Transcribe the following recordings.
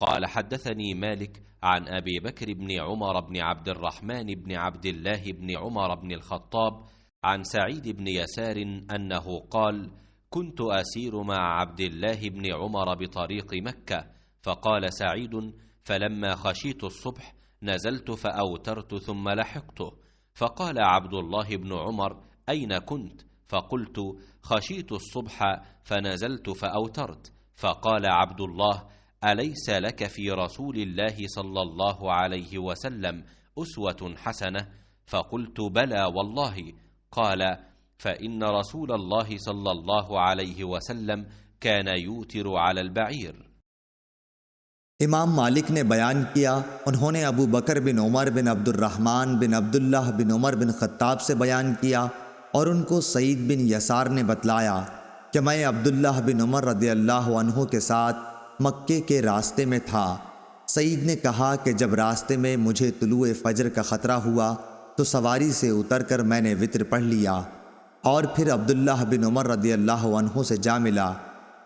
قال حدثني مالك عن أبي بكر بن عمر بن عبد الرحمن بن عبد الله بن عمر بن الخطاب عن سعيد بن يسار أنه قال: كنت أسير مع عبد الله بن عمر بطريق مكة، فقال سعيد: فلما خشيت الصبح نزلت فأوترت ثم لحقته. فقال عبد الله بن عمر: أين كنت؟ فقلت: خشيت الصبح فنزلت فأوترت. فقال عبد الله: أليس لك في رسول الله صلى الله عليه وسلم أسوة حسنة؟ فقلت: بلى والله. قال: فإن رسول الله صلى الله عليه وسلم كان يوتر على البعير. इमाम मालिक ने बयान किया, उन्होंने अबू बकर बिन उमर बिन अब्दुर्रहमान बिन अब्दुल्लाह बिन उमर बिन ख़त्ताब से बयान किया और उनको सईद बिन यसार ने बतलाया कि मैं अब्दुल्लाह बिन उमर रज़ियल्लाहु अन्हु के साथ मक्के के रास्ते में था। सईद ने कहा कि जब रास्ते में मुझे तुलुए फ़जर का ख़तरा हुआ तो सवारी से उतरकर मैंने वित्र पढ़ लिया और फिर अब्दुल्लाह बिन उमर रज़ियल्लाहु अन्हु से जा मिला।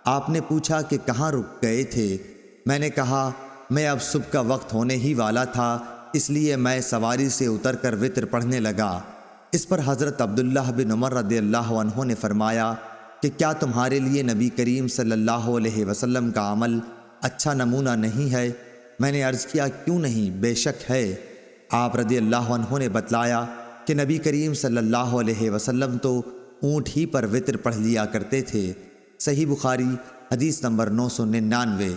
आपने पूछा कि कहाँ रुक गए थे? मैंने कहा, मैं अब सुबह का वक्त होने ही वाला था, इसलिए मैं सवारी से उतरकर वित्र पढ़ने लगा। इस पर हज़रत अब्दुल्लाह बिन उमर रज़ियल्लाहु अन्हु ने फरमाया कि क्या तुम्हारे लिए नबी करीम सल्लल्लाहु अलैहि वसल्लम का अमल अच्छा नमूना नहीं है? मैंने अर्ज़ किया, क्यों नहीं, बेशक है। आप रज़ियल्लाहु अन्हु ने बतलाया कि नबी करीम सल्लल्लाहु अलैहि वसल्लम तो ऊँट ही पर वित्र पढ़ लिया करते थे। सही बुखारी हदीस नंबर 999।